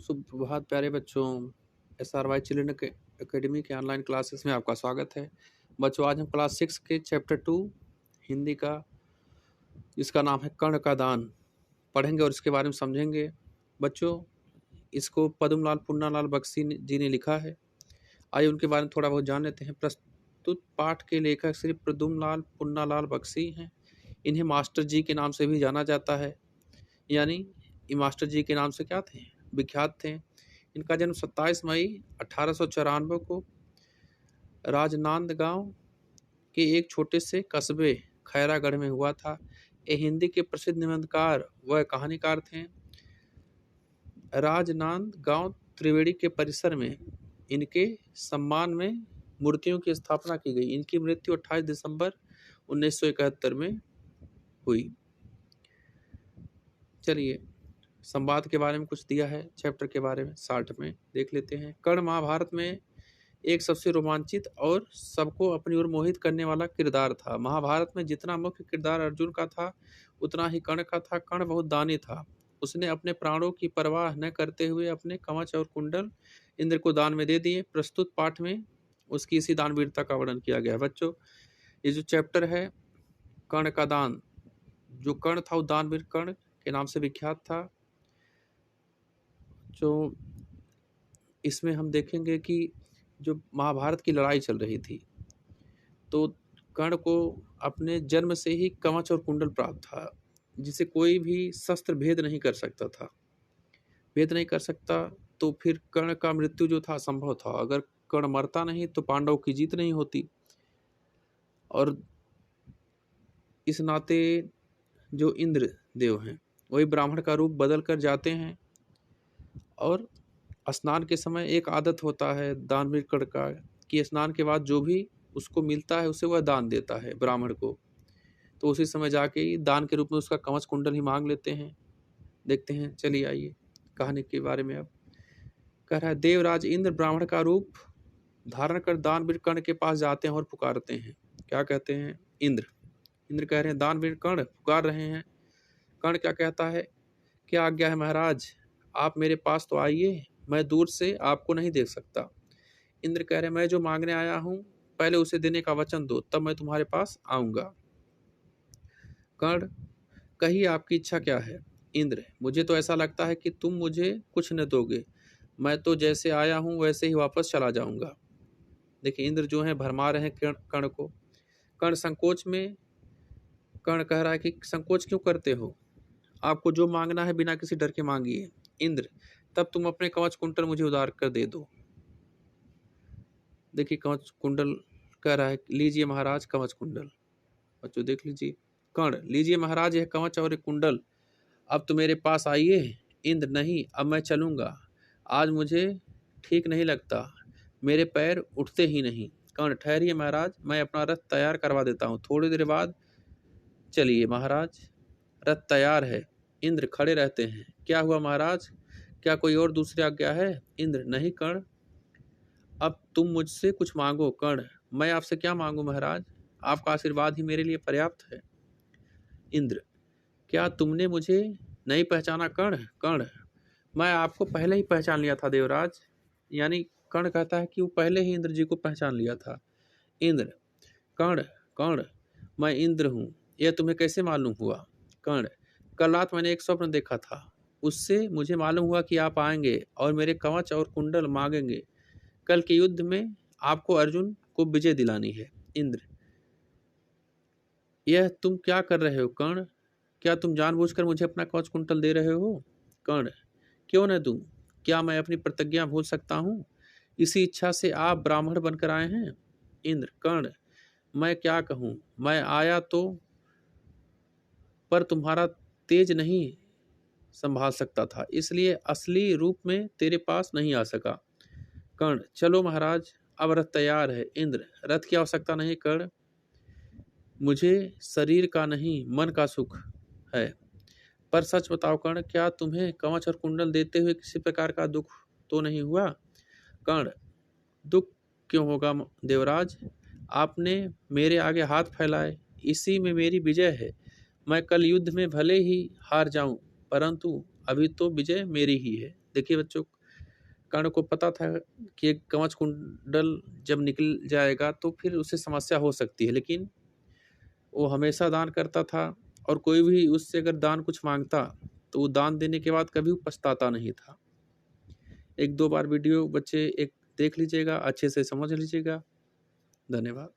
सुप्रभात प्यारे बच्चों। SRY चिल्ड्रन एकेडमी के ऑनलाइन क्लासेस में आपका स्वागत है। बच्चों, आज हम क्लास 6 के चैप्टर 2 हिंदी का, जिसका नाम है कर्ण का दान, पढ़ेंगे और इसके बारे में समझेंगे। बच्चों, इसको पद्मलाल पुन्नालाल बख्शी जी ने लिखा है। आइए उनके बारे में थोड़ा बहुत जान लेते हैं। प्रस्तुत पाठ के लेखक श्री पद्मलाल पुन्नालाल बख्शी हैं। इन्हें मास्टर जी के नाम से भी जाना जाता है, यानी ये मास्टर जी के नाम से क्या थे, विख्यात थे। इनका जन्म 27 मई 1894 को राजनांदगांव के एक छोटे से कस्बे खैरागढ़ में हुआ था। ये हिंदी के प्रसिद्ध निबंधकार व कहानीकार थे। राजनांदगांव त्रिवेणी के परिसर में इनके सम्मान में मूर्तियों की स्थापना की गई। इनकी मृत्यु 28 दिसंबर 1971 में हुई। चलिए, संवाद के बारे में कुछ दिया है, चैप्टर के बारे में 60 में देख लेते हैं। कर्ण महाभारत में एक सबसे रोमांचित और सबको अपनी ओर मोहित करने वाला किरदार था। महाभारत में जितना मुख्य किरदार अर्जुन का था, उतना ही कर्ण का था। कर्ण बहुत दानी था। उसने अपने प्राणों की परवाह न करते हुए अपने कवच और कुंडल इंद्र को दान में दे दिए। प्रस्तुत पाठ में उसकी इसी दानवीरता का वर्णन किया गया है। बच्चों, ये जो चैप्टर है कर्ण का दान, जो कर्ण था वो दानवीर कर्ण के नाम से विख्यात था। जो इसमें हम देखेंगे कि जो महाभारत की लड़ाई चल रही थी, तो कर्ण को अपने जन्म से ही कवच और कुंडल प्राप्त था, जिसे कोई भी शस्त्र भेद नहीं कर सकता था। भेद नहीं कर सकता तो फिर कर्ण का मृत्यु जो था असंभव था। अगर कर्ण मरता नहीं तो पांडवों की जीत नहीं होती। और इस नाते जो इंद्र देव हैं वही ब्राह्मण का रूप बदल कर जाते हैं, और स्नान के समय एक आदत होता है दानवीर कर्ण का कि स्नान के बाद जो भी उसको मिलता है उसे वह दान देता है ब्राह्मण को। तो उसी समय जाके ही दान के रूप में उसका कवच कुंडल ही मांग लेते हैं। देखते हैं, चलिए आइए कहानी के बारे में। अब कह रहा है, देवराज इंद्र ब्राह्मण का रूप धारण कर दानवीर कर्ण के पास जाते हैं और पुकारते हैं। क्या कहते हैं? इंद्र कह रहे हैं दानवीर कर्ण पुकार रहे हैं। कर्ण क्या कहता है? क्या आज्ञा है महाराज, आप मेरे पास तो आइए, मैं दूर से आपको नहीं देख सकता। इंद्र कह रहे हैं, मैं जो मांगने आया हूं पहले उसे देने का वचन दो, तब मैं तुम्हारे पास आऊंगा। कर्ण, कहिए आपकी इच्छा क्या है? इंद्र, मुझे तो ऐसा लगता है कि तुम मुझे कुछ न दोगे। मैं तो जैसे आया हूं वैसे ही वापस चला जाऊंगा। देखिए, इंद्र जो है भरमा रहे हैं कर्ण को। कर्ण संकोच में, कर्ण कह रहा है कि संकोच क्यों करते हो, आपको जो मांगना है बिना किसी डर के मांगिए। इंद्र, तब तुम अपने कवच कुंडल मुझे उधार कर दे दो। देखिए, कवच कुंडल कह रहा है, लीजिए महाराज कवच कुंडल। बच्चों देख लीजिए, कर्ण, लीजिए महाराज यह कवच और एक कुंडल, अब तो मेरे पास आइए। इंद्र, नहीं, अब मैं चलूंगा, आज मुझे ठीक नहीं लगता, मेरे पैर उठते ही नहीं। कर्ण, ठहरिए महाराज, मैं अपना रथ तैयार करवा देता हूँ, थोड़ी देर बाद चलिए महाराज। रथ तैयार है। इंद्र खड़े रहते हैं। क्या हुआ महाराज, क्या कोई और दूसरी आज्ञा है? इंद्र, नहीं कर्ण, अब तुम मुझसे कुछ मांगो। कर्ण, मैं आपसे क्या मांगू महाराज, आपका आशीर्वाद ही मेरे लिए पर्याप्त है। इंद्र, क्या तुमने मुझे नहीं पहचाना? कर्ण, मैं आपको पहले ही पहचान लिया था देवराज। यानी कर्ण कहता है कि वो पहले ही इंद्र जी को पहचान लिया था। इंद्र, कर्ण, मैं इंद्र हूँ, यह तुम्हें कैसे मालूम हुआ? कर्ण, कल रात मैंने एक स्वप्न देखा था, उससे मुझे मालूम हुआ कि आप आएंगे और मेरे कवच और कुंडल मांगेंगे। कल के युद्ध में आपको अर्जुन को विजय दिलानी है। इंद्र, यह तुम क्या कर रहे हो कर्ण, क्या तुम जानबूझकर मुझे अपना कवच कुंडल दे रहे हो? कर्ण, क्यों न दूं, क्या मैं अपनी प्रतिज्ञा भूल सकता हूँ? इसी इच्छा से आप ब्राह्मण बनकर आए हैं। इंद्र, कर्ण, मैं क्या कहूँ, मैं आया तो पर तुम्हारा तेज नहीं संभाल सकता था, इसलिए असली रूप में तेरे पास नहीं आ सका। कर्ण, चलो महाराज, अब रथ तैयार है। इंद्र, रथ की आवश्यकता नहीं कर्ण, मुझे शरीर का नहीं मन का सुख है। पर सच बताओ कर्ण, क्या तुम्हें कवच और कुंडल देते हुए किसी प्रकार का दुख तो नहीं हुआ? कर्ण, दुख क्यों होगा देवराज, आपने मेरे आगे हाथ फैलाए, इसी में मेरी विजय है। मैं कल युद्ध में भले ही हार जाऊं, परंतु अभी तो विजय मेरी ही है। देखिए बच्चों, कर्ण को पता था कि एक कवच कुंडल जब निकल जाएगा तो फिर उसे समस्या हो सकती है, लेकिन वो हमेशा दान करता था और कोई भी उससे अगर दान कुछ मांगता तो वो दान देने के बाद कभी पछताता नहीं था। एक दो बार वीडियो बच्चे एक देख लीजिएगा, अच्छे से समझ लीजिएगा। धन्यवाद।